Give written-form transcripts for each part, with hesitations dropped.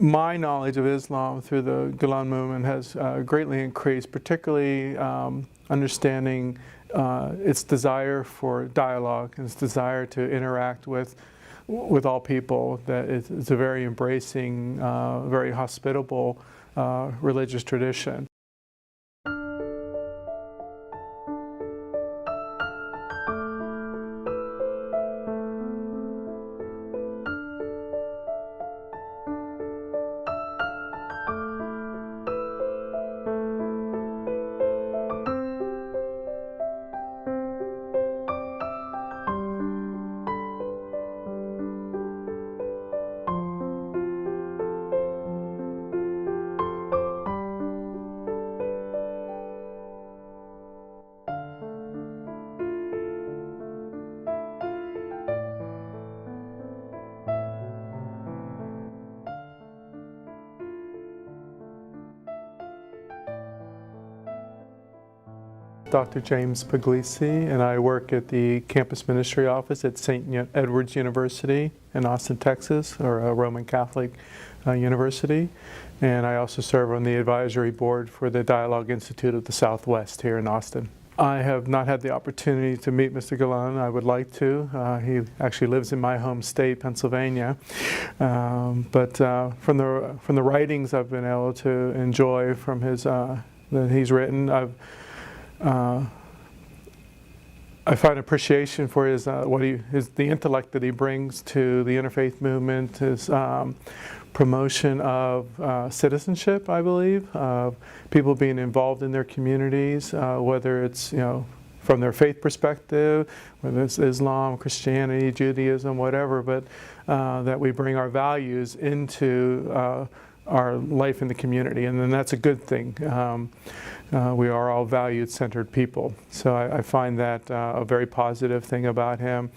my knowledge of Islam through the Gulen movement has greatly increased, particularly understanding its desire for dialogue and its desire to interact with all people. That it's a very embracing, very hospitable religious tradition. Dr. James Puglisi, and I work at the campus ministry office at St. Edward's University in Austin, Texas, or a Roman Catholic university. And I also serve on the advisory board for the Dialogue Institute of the Southwest here in Austin. I have not had the opportunity to meet Mr. Gulen. I would like to. He actually lives in my home state, Pennsylvania. But from the writings I've been able to enjoy from his that he's written, I find appreciation for his the intellect that he brings to the interfaith movement, his promotion of citizenship, I believe, of people being involved in their communities, whether it's from their faith perspective, whether it's Islam, Christianity, Judaism, whatever, but that we bring our values into our life in the community, and then that's a good thing. We are all valued-centered people, so I find that a very positive thing about him.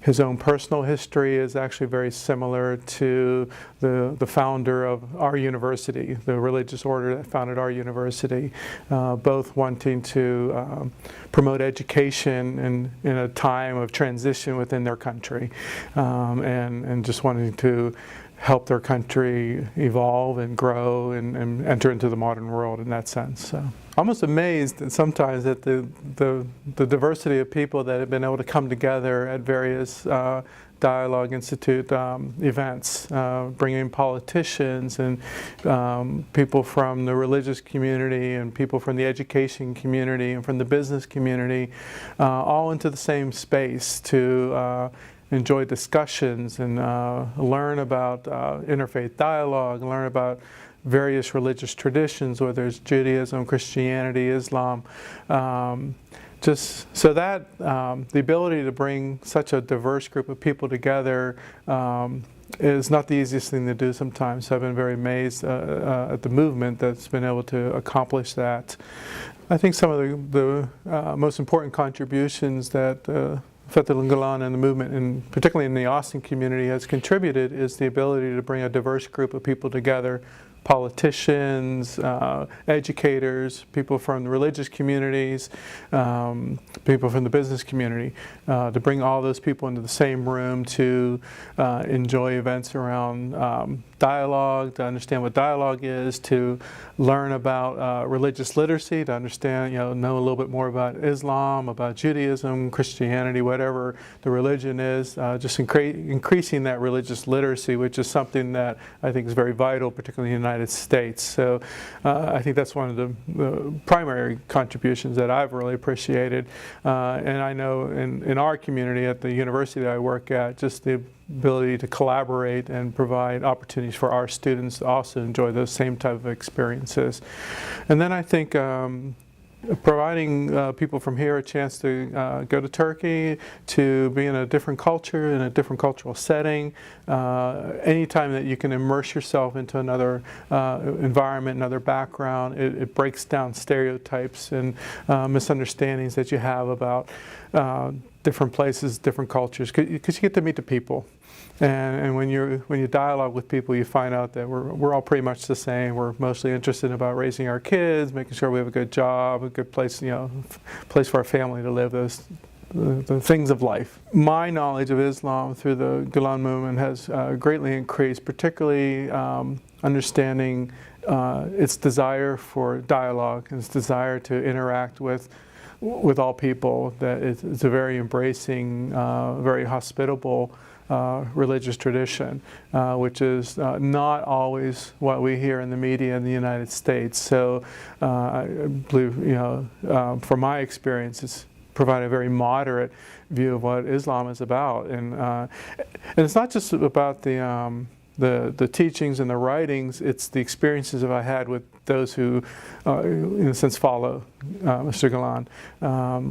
His own personal history is actually very similar to the founder of our university, the religious order that founded our university, both wanting to promote education in a time of transition within their country, and just wanting to help their country evolve and grow and enter into the modern world in that sense. So, almost amazed sometimes at the diversity of people that have been able to come together at various Dialogue Institute events, bringing politicians and people from the religious community and people from the education community and from the business community, all into the same space to enjoy discussions and learn about interfaith dialogue, learn about various religious traditions, whether it's Judaism, Christianity, Islam. Just so that the ability to bring such a diverse group of people together is not the easiest thing to do sometimes. So I've been very amazed at the movement that's been able to accomplish that. I think some of the most important contributions that Fethullah Gulen and the movement, and particularly in the Austin community, has contributed is the ability to bring a diverse group of people together, politicians, educators, people from the religious communities, people from the business community, to bring all those people into the same room to enjoy events around dialogue, to understand what dialogue is, to learn about religious literacy, to understand, know a little bit more about Islam, about Judaism, Christianity, whatever the religion is, just increasing that religious literacy, which is something that I think is very vital, particularly in the United States. So I think that's one of the primary contributions that I've really appreciated. And I know in our community at the university that I work at, just the ability to collaborate and provide opportunities for our students to also enjoy those same type of experiences. And then I think providing people from here a chance to go to Turkey, to be in a different culture, in a different cultural setting, anytime that you can immerse yourself into another environment, another background, it breaks down stereotypes and misunderstandings that you have about different places, different cultures, because you get to meet the people. And when you dialogue with people, you find out that we're all pretty much the same. We're mostly interested about raising our kids, making sure we have a good job, a good place, place for our family to live, the things of life. My knowledge of Islam through the Gulen movement has greatly increased, particularly understanding its desire for dialogue, its desire to interact with all people, that it's a very embracing, very hospitable religious tradition, which is not always what we hear in the media in the United States. So I believe, from my experience, it's provided a very moderate view of what Islam is about, and it's not just about the teachings and the writings, it's the experiences that I had with those who, in a sense, follow Mr. Gulen.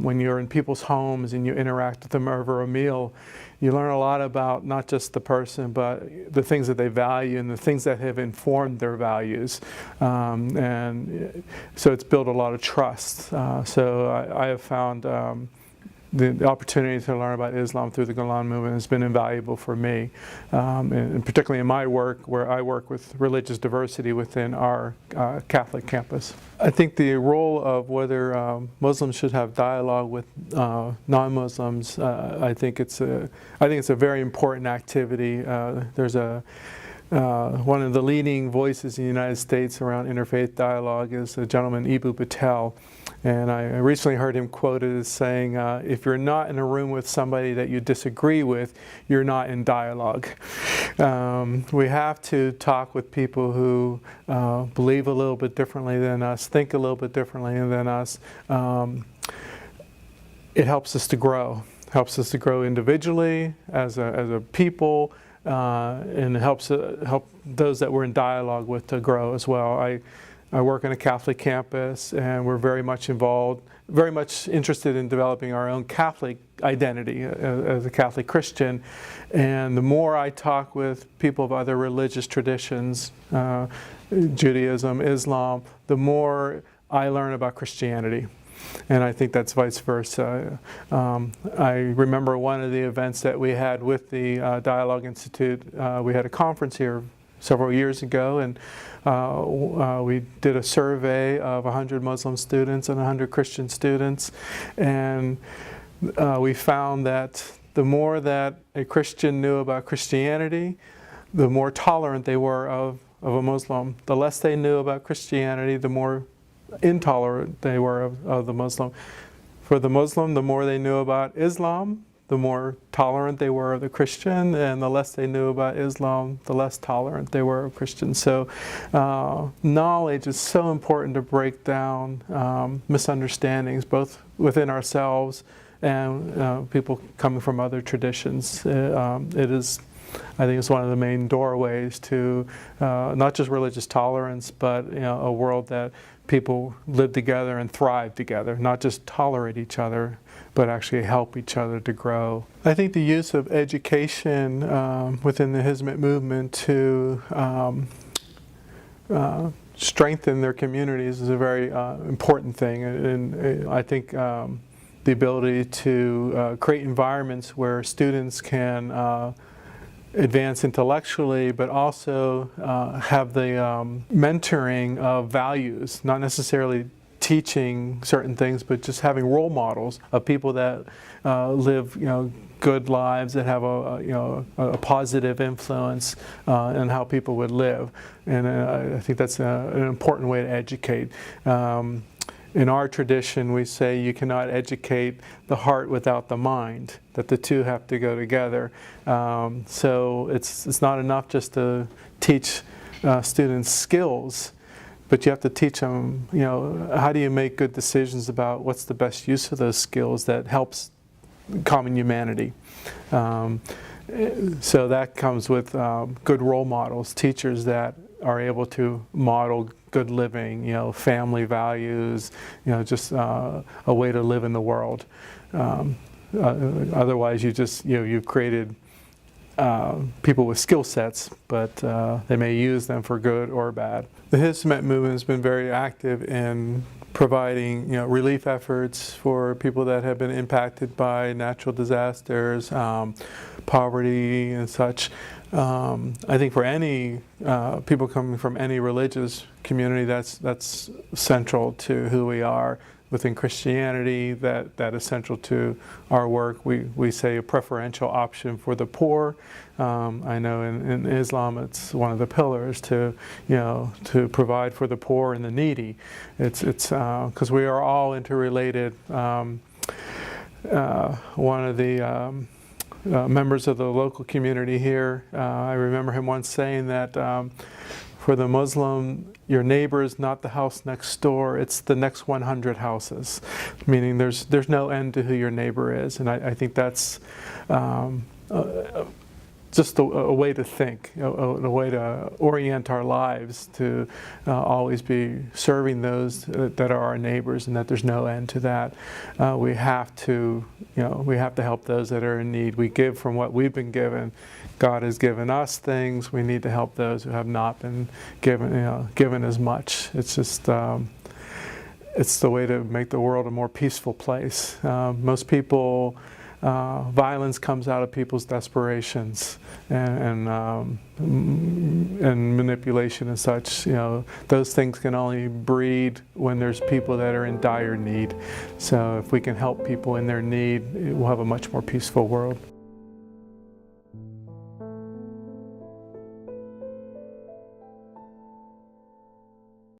When you're in people's homes and you interact with them over a meal, you learn a lot about not just the person, but the things that they value and the things that have informed their values. And so it's built a lot of trust. So I have found the opportunity to learn about Islam through the Gulen movement has been invaluable for me, and particularly in my work, where I work with religious diversity within our Catholic campus. I think the role of whether Muslims should have dialogue with non-Muslims, I think it's a very important activity. There's one of the leading voices in the United States around interfaith dialogue is a gentleman, Eboo Patel. And I recently heard him quoted as saying, if you're not in a room with somebody that you disagree with, you're not in dialogue. We have to talk with people who believe a little bit differently than us, think a little bit differently than us. It helps us to grow. Helps us to grow individually, as a people, and it helps help those that we're in dialogue with to grow as well. I work on a Catholic campus, and we're very much involved, very much interested in developing our own Catholic identity as a Catholic Christian. And the more I talk with people of other religious traditions, Judaism, Islam, the more I learn about Christianity. And I think that's vice versa. I remember one of the events that we had with the Dialogue Institute. We had a conference here several years ago, and we did a survey of 100 Muslim students and 100 Christian students, and we found that the more that a Christian knew about Christianity, the more tolerant they were of a Muslim. The less they knew about Christianity, the more intolerant they were of the Muslim. For the Muslim, the more they knew about Islam, the more tolerant they were of the Christian, and the less they knew about Islam, the less tolerant they were of Christians. So knowledge is so important to break down misunderstandings, both within ourselves and people coming from other traditions. It is, I think it's one of the main doorways to not just religious tolerance, but a world that people live together and thrive together, not just tolerate each other, but actually help each other to grow. I think the use of education within the Hizmet movement to strengthen their communities is a very important thing. And I think the ability to create environments where students can advance intellectually, but also have the mentoring of values, not necessarily teaching certain things, but just having role models of people that live, good lives, that have a positive influence in how people would live. And I think that's an important way to educate. In our tradition, we say you cannot educate the heart without the mind, that the two have to go together. So it's not enough just to teach students skills, but you have to teach them, how do you make good decisions about what's the best use of those skills that helps common humanity. So that comes with good role models, teachers that are able to model good living, family values, just a way to live in the world. Otherwise, you've created people with skill sets, but they may use them for good or bad. The Hizmet movement has been very active in providing relief efforts for people that have been impacted by natural disasters, poverty and such. I think for any people coming from any religious community, that's central to who we are. within Christianity that is central to our work. We say a preferential option for the poor. I know in Islam it's one of the pillars to to provide for the poor and the needy. It's because we are all interrelated. One of the members of the local community here, I remember him once saying that for the Muslim, your neighbor is not the house next door, it's the next 100 houses. Meaning there's no end to who your neighbor is. And I think that's just a way to think, a way to orient our lives to always be serving those that are our neighbors, and that there's no end to that. We have to help those that are in need. We give from what we've been given. God has given us things. We need to help those who have not been given as much. It's just it's the way to make the world a more peaceful place. Most people. Violence comes out of people's desperations and manipulation and such. Those things can only breed when there's people that are in dire need. So if we can help people in their need, we'll have a much more peaceful world.